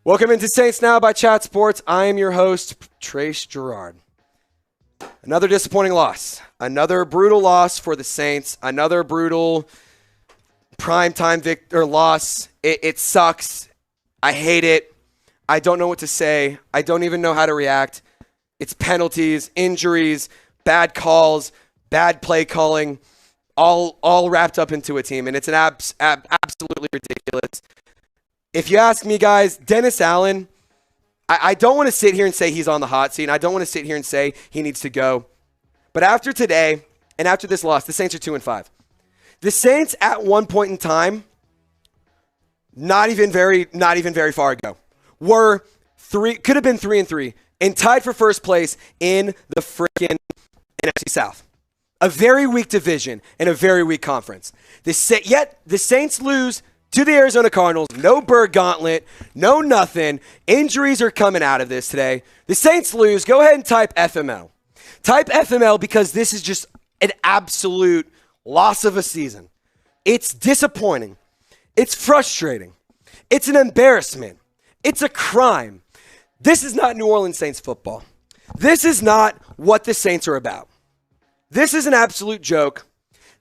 Welcome into Saints Now by Chat Sports. I am your host, Trace Girouard. Another disappointing loss. Another brutal loss for the Saints. Another brutal primetime loss. It sucks. I hate it. I don't know what to say. I don't even know how to react. It's penalties, injuries, bad calls, bad play calling, all wrapped up into a team, and it's an absolutely ridiculous. If you ask me, guys, Dennis Allen, I don't want to sit here and say he's on the hot seat, and I don't want to sit here and say he needs to go. But after today and after this loss, the Saints are 2-5. The Saints at one point in time, not even very far ago, could have been 3-3 and tied for first place in the freaking NFC South. A very weak division and a very weak conference. Yet the Saints lose to the Arizona Cardinals. No Bird Gauntlet, no nothing. Injuries are coming out of this today. The Saints lose. Go ahead and type FML. Type FML because this is just an absolute loss of a season. It's disappointing. It's frustrating. It's an embarrassment. It's a crime. This is not New Orleans Saints football. This is not what the Saints are about. This is an absolute joke.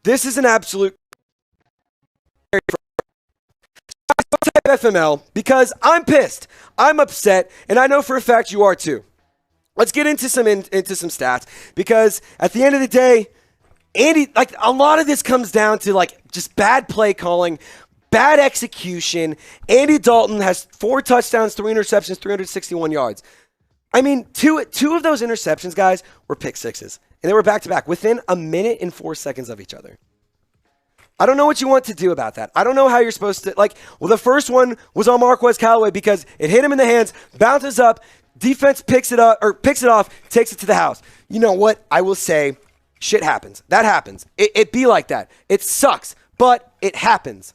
This is an absolute FML because I'm pissed. I'm upset, and I know for a fact you are too. Let's get into some stats because at the end of the day, Andy, a lot of this comes down to just bad play calling, bad execution. Andy Dalton has 4 touchdowns, 3 interceptions, 361 yards. I mean, two of those interceptions, guys, were pick sixes, and they were back-to-back within a minute and 4 seconds of each other. I don't know what you want to do about that. I don't know how you're supposed to, the first one was on Marquez Callaway because it hit him in the hands, bounces up, defense picks it off, takes it to the house. You know what? I will say, shit happens. That happens. It be like that. It sucks, but it happens.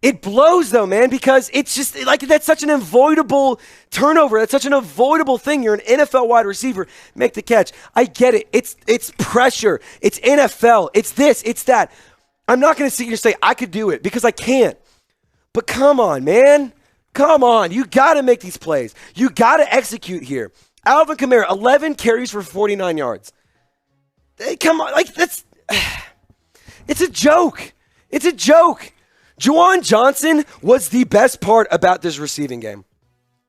It blows though, man, because it's just that's such an avoidable turnover. That's such an avoidable thing. You're an NFL wide receiver. Make the catch. I get it. It's pressure. It's NFL. It's this. It's that. I'm not going to sit here and say I could do it because I can't. But come on, man. Come on. You got to make these plays. You got to execute here. Alvin Kamara, 11 carries for 49 yards. Hey, come on. That's it's a joke. It's a joke. Juwan Johnson was the best part about this receiving game.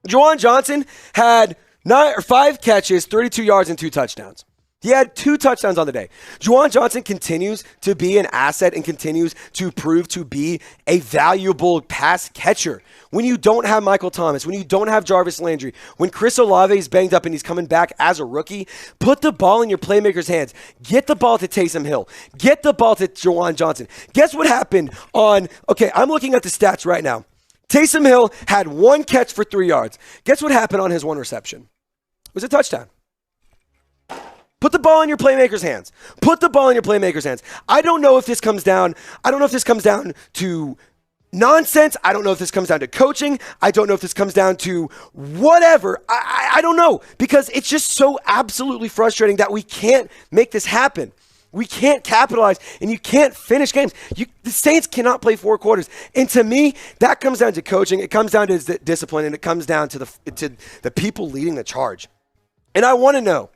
Juwan Johnson had 5 catches, 32 yards, and 2 touchdowns. He had 2 touchdowns on the day. Juwan Johnson continues to be an asset and continues to prove to be a valuable pass catcher. When you don't have Michael Thomas, when you don't have Jarvis Landry, when Chris Olave is banged up and he's coming back as a rookie, put the ball in your playmaker's hands. Get the ball to Taysom Hill. Get the ball to Juwan Johnson. Guess what happened I'm looking at the stats right now. Taysom Hill had 1 catch for 3 yards. Guess what happened on his 1 reception? It was a touchdown. Put the ball in your playmaker's hands. Put the ball in your playmaker's hands. I don't know if this comes down to nonsense. I don't know if this comes down to coaching. I don't know if this comes down to whatever. I don't know because it's just so absolutely frustrating that we can't make this happen. We can't capitalize, and you can't finish games. The Saints cannot play 4 quarters. And to me, that comes down to coaching. It comes down to discipline, and it comes down to the people leading the charge. And I want to know,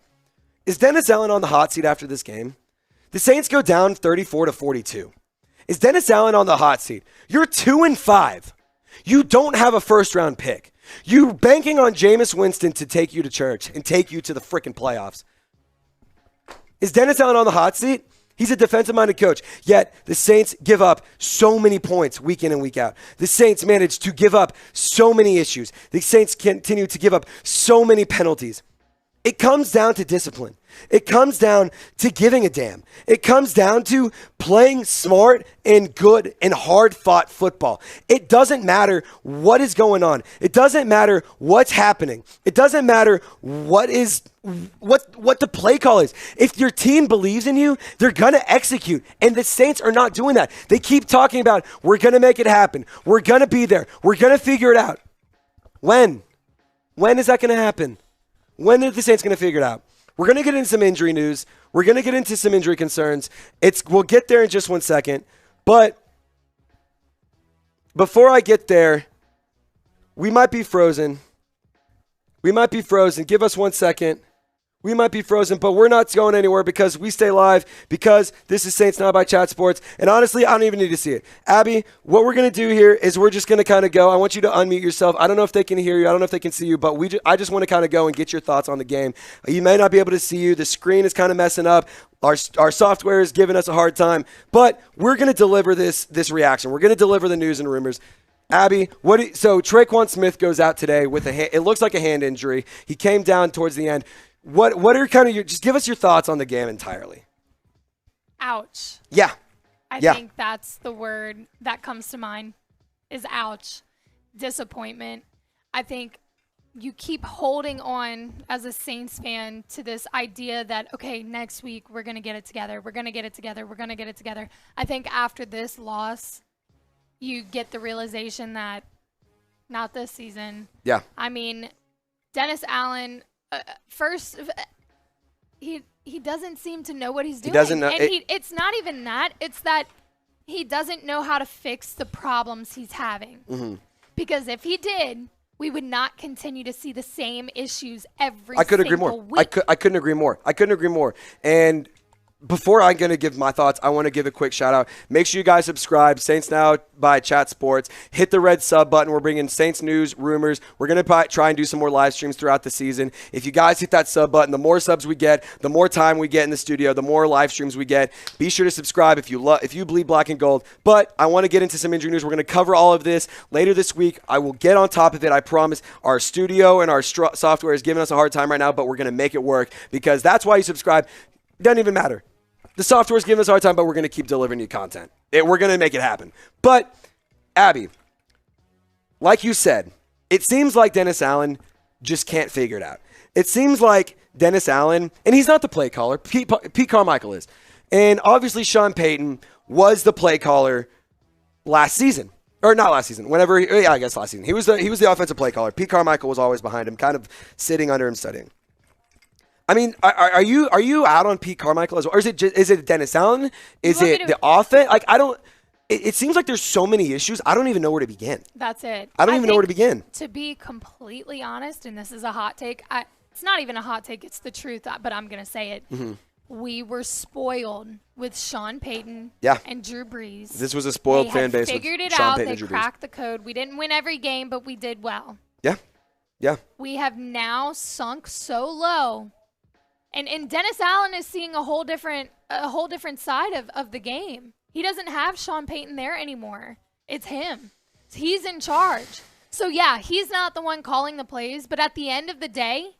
is Dennis Allen on the hot seat after this game? The Saints go down 34-42. Is Dennis Allen on the hot seat? You're 2-5. You don't have a first-round pick. You're banking on Jameis Winston to take you to church and take you to the freaking playoffs. Is Dennis Allen on the hot seat? He's a defensive-minded coach, yet the Saints give up so many points week in and week out. The Saints manage to give up so many issues. The Saints continue to give up so many penalties. It comes down to discipline. It comes down to giving a damn. It comes down to playing smart and good and hard-fought football. It doesn't matter what is going on. It doesn't matter what's happening. It doesn't matter what the play call is. If your team believes in you, they're going to execute. And the Saints are not doing that. They keep talking about, we're going to make it happen. We're going to be there. We're going to figure it out. When? When is that going to happen? When are the Saints going to figure it out? We're going to get into some injury news. We're going to get into some injury concerns. We'll get there in just 1 second. But before I get there, We might be frozen. Give us 1 second. We might be frozen, but we're not going anywhere because we stay live, because this is Saints Now by Chat Sports. And honestly, I don't even need to see it. Abby, what we're going to do here is we're just going to kind of go. I want you to unmute yourself. I don't know if they can hear you. I don't know if they can see you, but I just want to kind of go and get your thoughts on the game. You may not be able to see you. The screen is kind of messing up. Our software is giving us a hard time, but we're going to deliver this reaction. We're going to deliver the news and rumors. Abby, so Traquan Smith goes out today with it looks like a hand injury. He came down towards the end. What are kind of just give us your thoughts on the game entirely. Ouch. Yeah. I think that's the word that comes to mind is ouch. Disappointment. I think you keep holding on as a Saints fan to this idea that, okay, next week we're going to get it together. We're going to get it together. We're going to get it together. I think after this loss, you get the realization that not this season. Yeah. I mean, Dennis Allen, first, he doesn't seem to know what he's doing. He doesn't know. And it's not even that. It's that he doesn't know how to fix the problems he's having. Mm-hmm. Because if he did, we would not continue to see the same issues every single week. I couldn't agree more. And before I'm going to give my thoughts, I want to give a quick shout out. Make sure you guys subscribe. Saints Now by Chat Sports. Hit the red sub button. We're bringing Saints news, rumors. We're going to try and do some more live streams throughout the season. If you guys hit that sub button, the more subs we get, the more time we get in the studio, the more live streams we get. Be sure to subscribe if you bleed black and gold. But I want to get into some injury news. We're going to cover all of this later this week. I will get on top of it. I promise. Our studio and our software is giving us a hard time right now, but we're going to make it work because that's why you subscribe. It doesn't even matter. The software's giving us a hard time, but we're going to keep delivering you content. We're going to make it happen. But, Abby, like you said, it seems like Dennis Allen just can't figure it out. It seems like Dennis Allen, and he's not the play caller. Pete Carmichael is. And obviously Sean Payton was the play caller last season. Or not last season. I guess last season. He was the offensive play caller. Pete Carmichael was always behind him, kind of sitting under him studying. I mean, are you out on Pete Carmichael as well? Or is it Dennis Allen? Is it the offense? Like, it seems like there's so many issues. I don't even know where to begin. That's it. I don't even know where to begin. To be completely honest, and this is a hot take, it's not even a hot take, it's the truth, but I'm going to say it. Mm-hmm. We were spoiled with Sean Payton and Drew Brees. This was a spoiled fan base. They figured it out. They cracked the code. We didn't win every game, but we did well. Yeah. Yeah. We have now sunk so low. And Dennis Allen is seeing a whole different side of the game. He doesn't have Sean Payton there anymore. It's him. He's in charge. So, yeah, he's not the one calling the plays, but at the end of the day,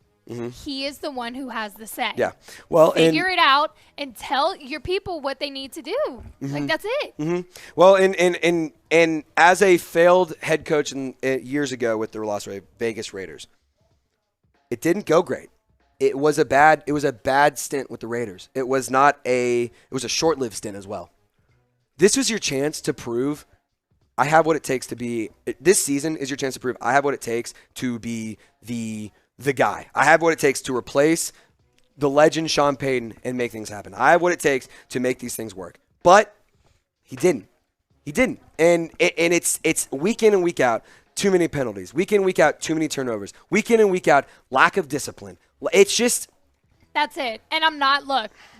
he is the one who has the say. Yeah. Well, figure it out and tell your people what they need to do. Like, that's it. Mm-hmm. Well, and as a failed head coach years ago with the Las Vegas Raiders, it didn't go great. It was a bad stint with the Raiders. It was a short-lived stint as well. This was your chance to prove I have what it takes to be. This season is your chance to prove I have what it takes to be the guy. I have what it takes to replace the legend Sean Payton and make things happen. I have what it takes to make these things work. But he didn't. And it's week in and week out, too many penalties. Week in, week out, too many turnovers. Week in and week out, lack of discipline. It's just. That's it. And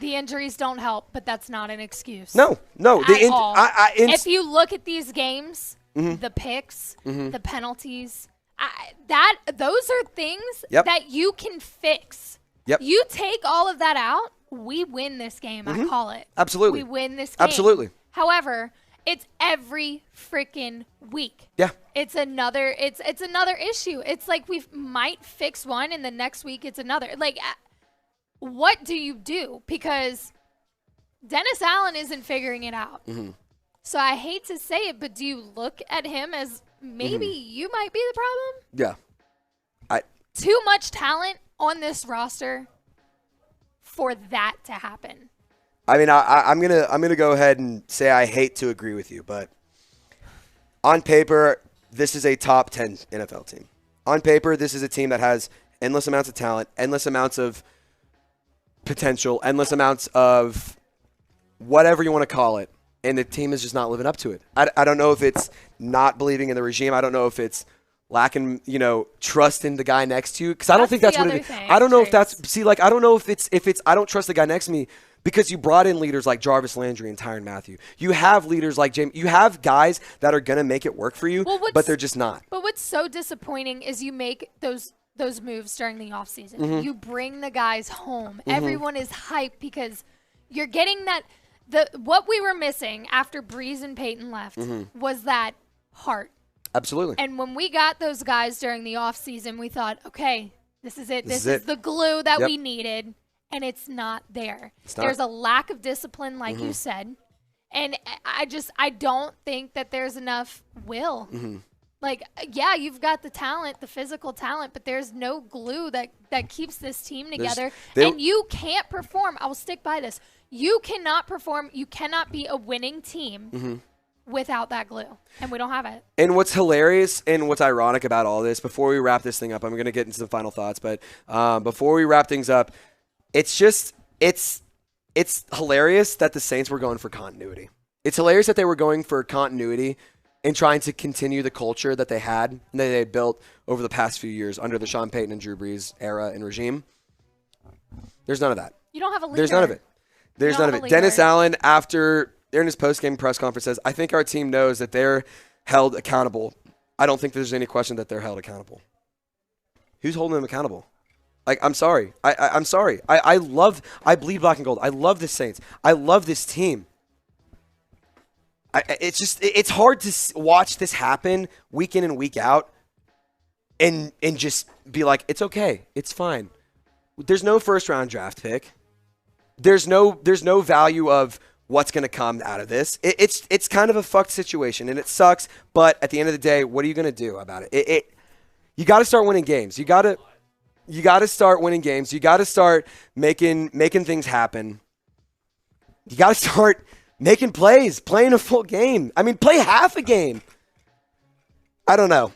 the injuries don't help, but that's not an excuse. No. At all. If you look at these games, the picks, the penalties, those are things that you can fix. Yep. You take all of that out, we win this game, I call it. Absolutely. We win this game. Absolutely. However, it's every freaking week. Yeah. It's another issue. It's like we might fix one and the next week it's another. Like, what do you do? Because Dennis Allen isn't figuring it out. Mm-hmm. So I hate to say it, but do you look at him as maybe you might be the problem? Yeah. Too much talent on this roster for that to happen. I mean, I'm gonna go ahead and say I hate to agree with you, but on paper, this is a top 10 NFL team. On paper, this is a team that has endless amounts of talent, endless amounts of potential, endless amounts of whatever you want to call it, and the team is just not living up to it. I don't know if it's not believing in the regime. I don't know if it's lacking, trust in the guy next to you. Because I don't think that's the what other it is. thing, I don't know if Trace. that's, I don't know if it's, I don't trust the guy next to me because you brought in leaders like Jarvis Landry and Tyrann Mathieu. You have leaders like James. You have guys that are going to make it work for you, but they're just not. But what's so disappointing is you make those moves during the offseason. You bring the guys home. Everyone is hyped because you're getting that. What we were missing after Breeze and Peyton left was that heart. Absolutely. And when we got those guys during the offseason, we thought, okay, this is it. This is the glue that we needed, and it's not there. There's a lack of discipline, like you said, and I don't think that there's enough will. Like, yeah, you've got the talent, the physical talent, but there's no glue that keeps this team together. And you can't perform. I will stick by this. You cannot perform. You cannot be a winning team without that glue. And we don't have it. And what's hilarious and what's ironic about all this, before we wrap this thing up, I'm going to get into some final thoughts, but before we wrap things up, it's hilarious that the Saints were going for continuity. It's hilarious that they were going for continuity and trying to continue the culture that they had and that they had built over the past few years under the Sean Payton and Drew Brees era and regime. There's none of that. You don't have a leader. There's none of it. There's none of it. Dennis Allen, in his post-game press conference, says, I think our team knows that they're held accountable. I don't think there's any question that they're held accountable. Who's holding them accountable? Like, I'm sorry. I'm sorry. I bleed black and gold. I love the Saints. I love this team. It's hard to watch this happen week in and week out and just be like, it's okay. It's fine. There's no first-round draft pick. There's no value of what's going to come out of this. It's kind of a fucked situation, and it sucks. But at the end of the day, what are you going to do about it? You got to start winning games. You got to start winning games. You got to start making things happen. You got to start making plays, playing a full game. I mean, play half a game. I don't know.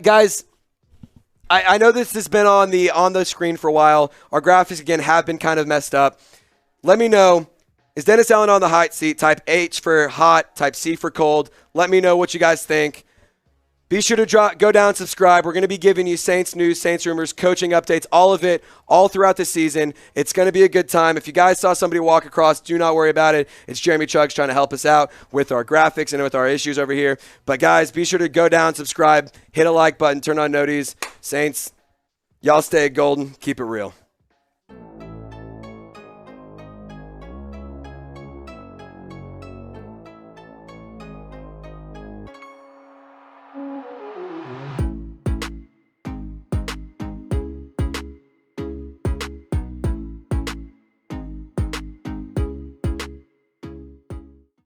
Guys, I know this has been on the screen for a while. Our graphics, again, have been kind of messed up. Let me know. Is Dennis Allen on the hot seat? Type H for hot. Type C for cold. Let me know what you guys think. Be sure to go down and subscribe. We're going to be giving you Saints news, Saints rumors, coaching updates, all of it, all throughout the season. It's going to be a good time. If you guys saw somebody walk across, do not worry about it. It's Jeremy Chuggs trying to help us out with our graphics and with our issues over here. But, guys, be sure to go down, subscribe, hit a like button, turn on noties. Saints, y'all stay golden. Keep it real.